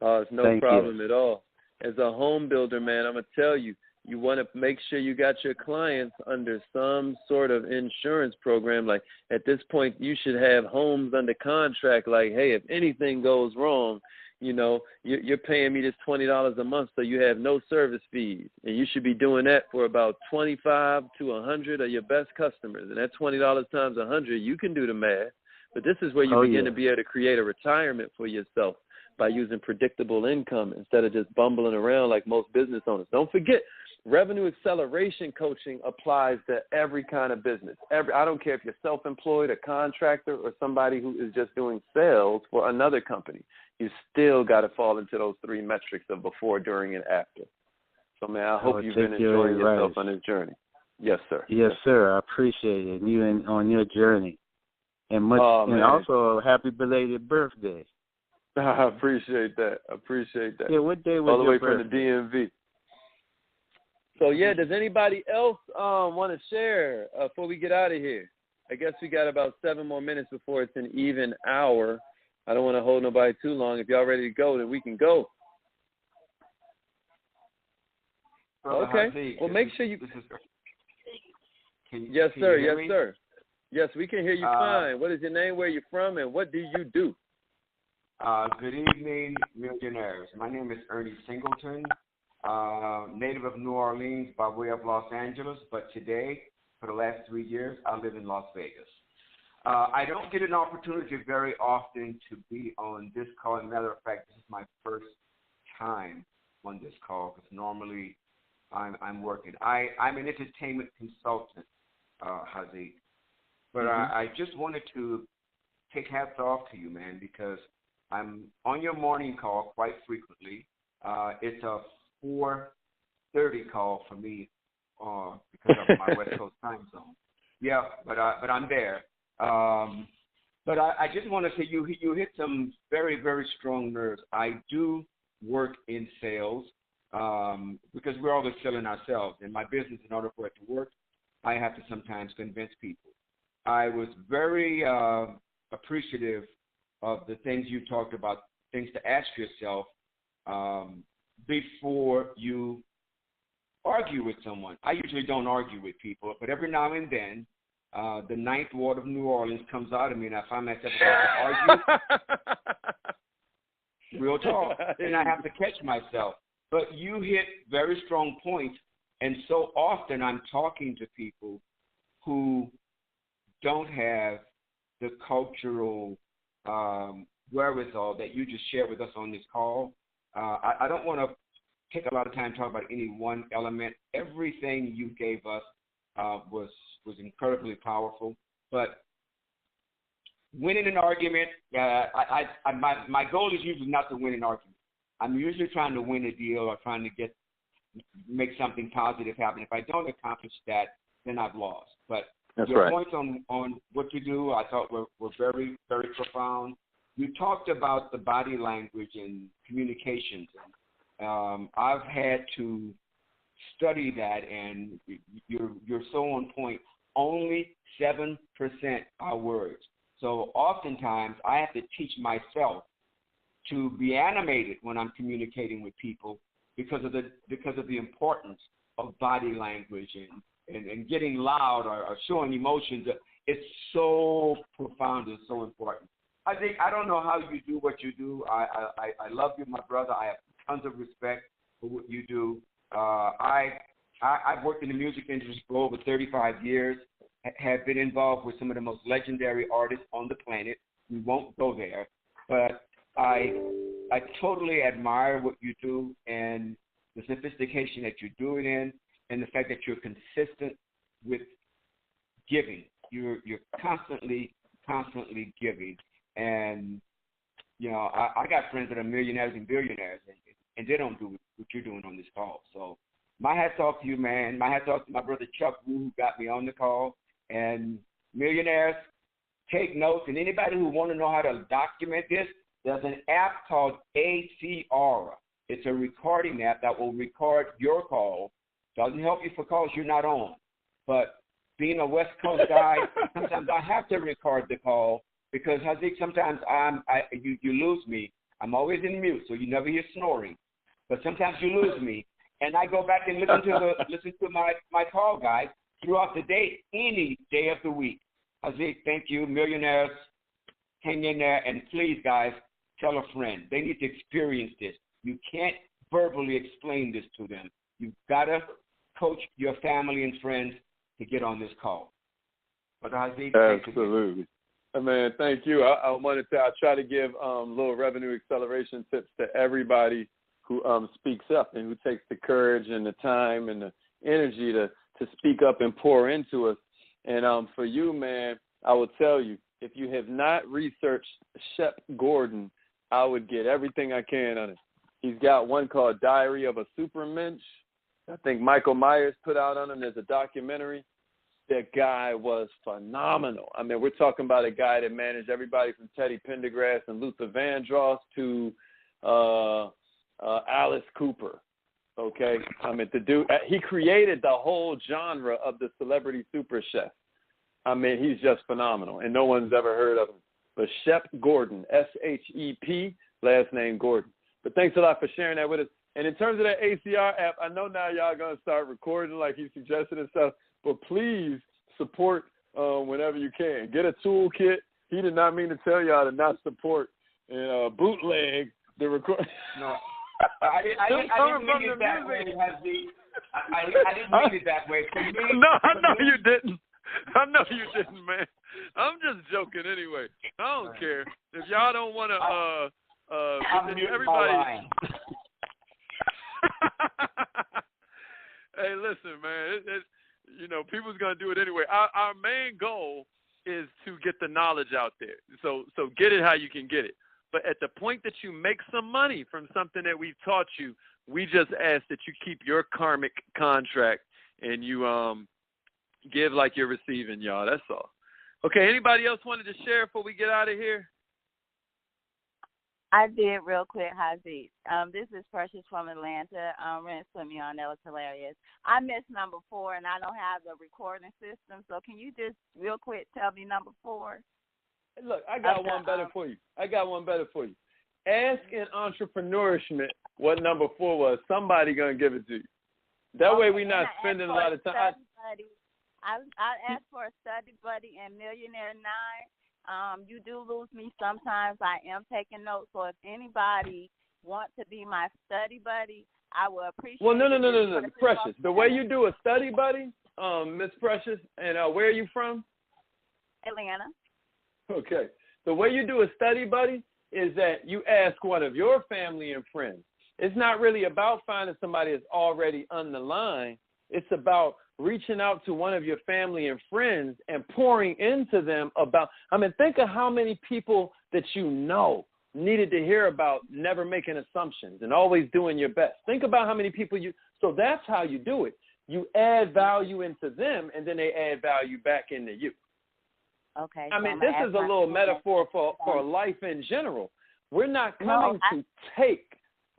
It's no problem at all. As a home builder, man, I'm going to tell you, you want to make sure you got your clients under some sort of insurance program. Like at this point, you should have homes under contract. Like, hey, if anything goes wrong, you're paying me this $20 a month, so you have no service fees. And you should be doing that for about 25 to 100 of your best customers. And that $20 times 100, you can do the math. But this is where you begin to be able to create a retirement for yourself by using predictable income instead of just bumbling around like most business owners. Don't forget, revenue acceleration coaching applies to every kind of business. I don't care if you're self-employed, a contractor, or somebody who is just doing sales for another company. You still got to fall into those 3 metrics of before, during, and after. So, man, I hope you've been enjoying yourself on this journey. Yes, sir. Yes, sir. I appreciate it. You on your journey. And and also happy belated birthday. I appreciate that. Yeah, what day was all the way birthday? From the DMV. So, does anybody else want to share before we get out of here? I guess we got about 7 more minutes before it's an even hour. I don't want to hold nobody too long. If y'all ready to go, then we can go. Okay. Well, make sure you. Yes, sir. Yes, sir. Yes, we can hear you fine. What is your name, where you're from, and what do you do? Good evening, millionaires. My name is Ernie Singleton, native of New Orleans by way of Los Angeles, but today, for the last 3 years, I live in Las Vegas. I don't get an opportunity very often to be on this call. As a matter of fact, this is my first time on this call because normally I'm working. I'm an entertainment consultant, Haziq. But I just wanted to take hats off to you, man, because I'm on your morning call quite frequently. It's a 4:30 call for me because of my West Coast time zone. Yeah, but I'm there. But I just want to say you hit some very, very strong nerves. I do work in sales because we're always selling ourselves. In my business, in order for it to work, I have to sometimes convince people. I was very appreciative of the things you talked about, things to ask yourself before you argue with someone. I usually don't argue with people, but every now and then, the ninth ward of New Orleans comes out of me, and I find myself about to argue. Real talk. And I have to catch myself. But you hit very strong points, and so often I'm talking to people who don't have the cultural wherewithal that you just shared with us on this call. I don't want to take a lot of time talking about any one element. Everything you gave us was incredibly powerful. But winning an argument, my goal is usually not to win an argument. I'm usually trying to win a deal or trying to make something positive happen. If I don't accomplish that, then I've lost. But your points on what you do, I thought were very, very profound. you talked about the body language and communications. I've had to study that, and you're so on point. Only 7% are words. So oftentimes I have to teach myself to be animated when I'm communicating with people because of the importance of body language and getting loud or showing emotions. It's so profound and so important. I don't know how you do what you do. I love you, my brother. I have tons of respect for what you do. I've worked in the music industry for over 35 years, have been involved with some of the most legendary artists on the planet. We won't go there, but I totally admire what you do and the sophistication that you do it in, and the fact that you're consistent with giving. You're constantly giving. And, you know, I got friends that are millionaires and billionaires, and they don't do what you're doing on this call. So my hat's off to you, man. My hat's off to my brother Chuck Wu, who got me on the call. And millionaires, take notes. And anybody who want to know how to document this, there's an app called ACR. It's a recording app that will record your call. Doesn't help you for calls you're not on. But being a West Coast guy, sometimes I have to record the call because, Haziq, sometimes you lose me. I'm always in mute, so you never hear snoring. But sometimes you lose me. And I go back and listen to my call, guys, throughout the day, any day of the week. Haziq, thank you. Millionaires, hang in there. And please, guys, tell a friend. They need to experience this. You can't verbally explain this to them. You've got to coach your family and friends to get on this call. But Haziq, absolutely. Man, thank you. I wanted to, I try to give little revenue acceleration tips to everybody who speaks up and who takes the courage and the time and the energy to speak up and pour into us. And for you, man, I will tell you, if you have not researched Shep Gordon, I would get everything I can on it. He's got one called Diary of a Supermensch. I think Michael Myers put out on him. There's a documentary. That guy was phenomenal. I mean, we're talking about a guy that managed everybody from Teddy Pendergrass and Luther Vandross to Alice Cooper. Okay, I mean, the dude, he created the whole genre of the celebrity super chef. I mean, he's just phenomenal, and no one's ever heard of him. But Shep Gordon, S-H-E-P, last name Gordon. But thanks a lot for sharing that with us. And in terms of that ACR app, I know now y'all going to start recording like he suggested and stuff, but please support whenever you can. Get a toolkit. He did not mean to tell y'all to not support and bootleg the record. No, I didn't mean it that way, Haziq. I didn't mean it that way. For me, no, I know you didn't. I know you didn't, man. I'm just joking anyway. I don't care. If y'all don't want to, everybody. Hey, listen, man. You know, people's going to do it anyway. Our main goal is to get the knowledge out there. So get it how you can get it. But at the point that you make some money from something that we've taught you, we just ask that you keep your karmic contract and you give like you're receiving, y'all. That's all. Okay, anybody else wanted to share before we get out of here? I did real quick, Haziq. This is Precious from Atlanta. Rent put me on. That was hilarious. I missed number 4, and I don't have the recording system. So can you just real quick tell me number 4? Look, I got one better for you. Ask in entrepreneurship what number 4 was. Somebody going to give it to you. That way we're not spending a lot of time. I asked for a study buddy and Millionaire 9. You do lose me sometimes. I am taking notes. So if anybody wants to be my study buddy, I will appreciate it. Well, no, Precious. The way you do a study buddy, Miss Precious, and where are you from? Atlanta. Okay. The way you do a study buddy is that you ask one of your family and friends. It's not really about finding somebody that's already on the line. It's about reaching out to one of your family and friends and pouring into them about, think of how many people that you know needed to hear about never making assumptions and always doing your best. Think about how many people so that's how you do it. You add value into them and then they add value back into you. Okay. I mean, this is a little metaphor for life in general. We're not coming to take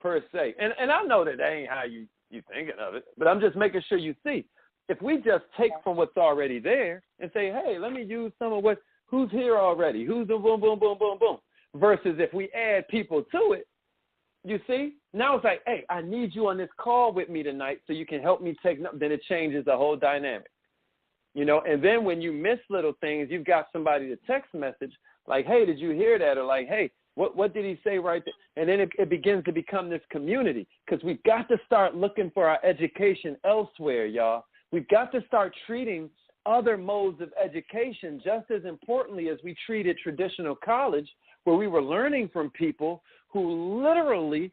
per se. And I know that ain't how you thinking of it, but I'm just making sure you see. If we just take from what's already there and say, hey, let me use some of who's here already, who's the boom, boom, boom, boom, boom, versus if we add people to it, you see? Now it's like, hey, I need you on this call with me tonight so you can help me take notes. Then it changes the whole dynamic. You know, and then when you miss little things, you've got somebody to text message like, hey, did you hear that? Or like, hey, what did he say right there? And then it begins to become this community, because we've got to start looking for our education elsewhere, y'all. We've got to start treating other modes of education just as importantly as we treated traditional college, where we were learning from people who literally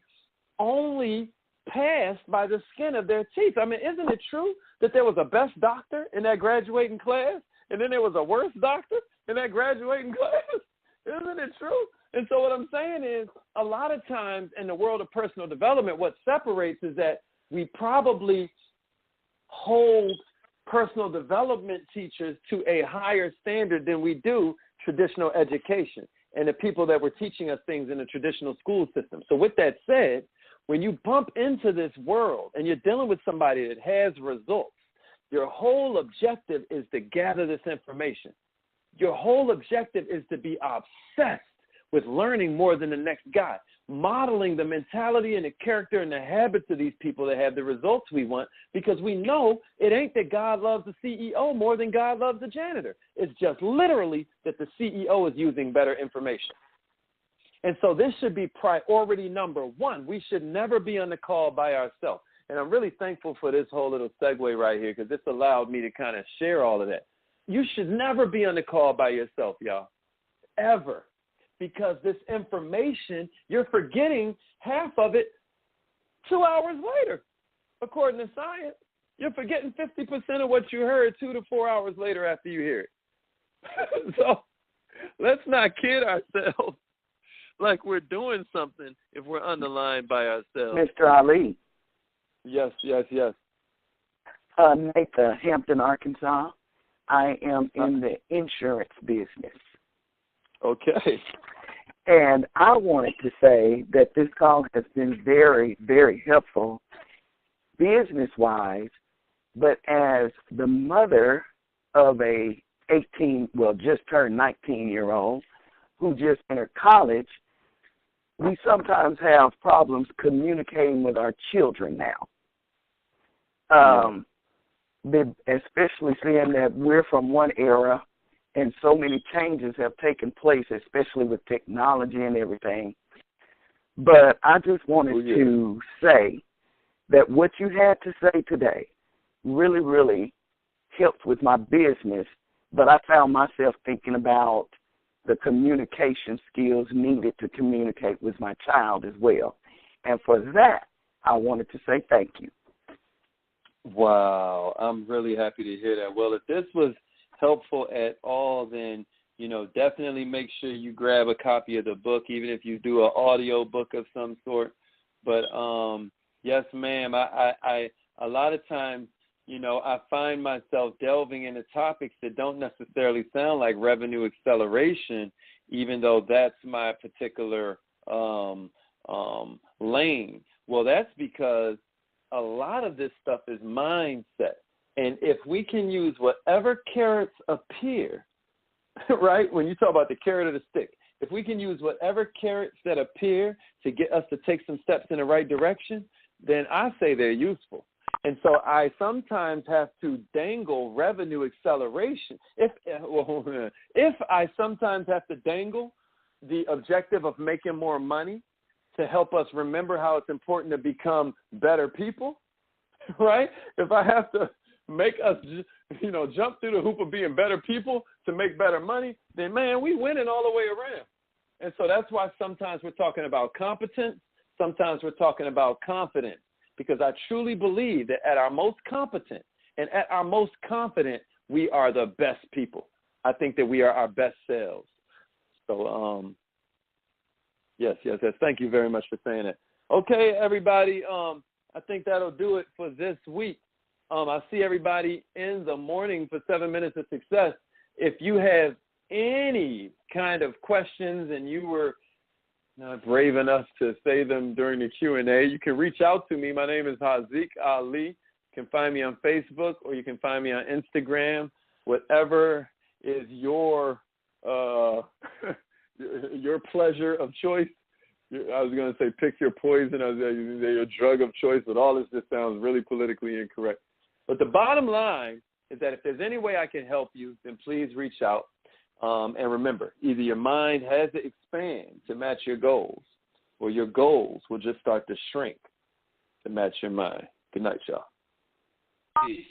only passed by the skin of their teeth. I mean, isn't it true that there was a best doctor in that graduating class, and then there was a worst doctor in that graduating class? Isn't it true? And so what I'm saying is, a lot of times in the world of personal development, what separates is that we probably hold personal development teachers to a higher standard than we do traditional education and the people that were teaching us things in the traditional school system. So with that said, when you bump into this world and you're dealing with somebody that has results, your whole objective is to gather this information. Your whole objective is to be obsessed with learning more than the next guy, modeling the mentality and the character and the habits of these people that have the results we want, because we know it ain't that God loves the CEO more than God loves the janitor. It's just literally that the CEO is using better information. And so this should be priority number one. We should never be on the call by ourselves. And I'm really thankful for this whole little segue right here, because this allowed me to kind of share all of that. You should never be on the call by yourself, y'all, ever. Because this information, you're forgetting half of it 2 hours later. According to science, you're forgetting 50% of what you heard 2 to 4 hours later after you hear it. So let's not kid ourselves like we're doing something if we're on the line by ourselves. Mr. Ali. Yes. Nathan, Hampton, Arkansas. I am in the insurance business. Okay. And I wanted to say that this call has been very, very helpful business-wise, but as the mother of a just turned 19-year-old who just entered college, we sometimes have problems communicating with our children now. Especially seeing that we're from one era and so many changes have taken place, especially with technology and everything. But I just wanted to say that what you had to say today really, really helped with my business, but I found myself thinking about the communication skills needed to communicate with my child as well. And for that, I wanted to say thank you. Wow, I'm really happy to hear that. Well, if this was helpful at all, then, definitely make sure you grab a copy of the book, even if you do an audio book of some sort. But, yes, ma'am, I a lot of times, I find myself delving into topics that don't necessarily sound like revenue acceleration, even though that's my particular lane. Well, that's because a lot of this stuff is mindset. And if we can use whatever carrots appear, right, when you talk about the carrot or the stick, if we can use whatever carrots that appear to get us to take some steps in the right direction, then I say they're useful. And so I sometimes have to dangle revenue acceleration. If I sometimes have to dangle the objective of making more money to help us remember how it's important to become better people, right? If I have to make us, jump through the hoop of being better people to make better money, then, man, we winning all the way around. And so that's why sometimes we're talking about competence, sometimes we're talking about confidence, because I truly believe that at our most competent and at our most confident, we are the best people. I think that we are our best selves. So, yes. Thank you very much for saying that. Okay, everybody, I think that'll do it for this week. I see everybody in the morning for 7 Minutes of Success. If you have any kind of questions and you were not brave enough to say them during the Q&A, you can reach out to me. My name is Haziq Ali. You can find me on Facebook or you can find me on Instagram. Whatever is your your pleasure of choice. I was going to say pick your poison. I was going to say your drug of choice, but all this just sounds really politically incorrect. But the bottom line is that if there's any way I can help you, then please reach out. And remember, either your mind has to expand to match your goals, or your goals will just start to shrink to match your mind. Good night, y'all. Peace.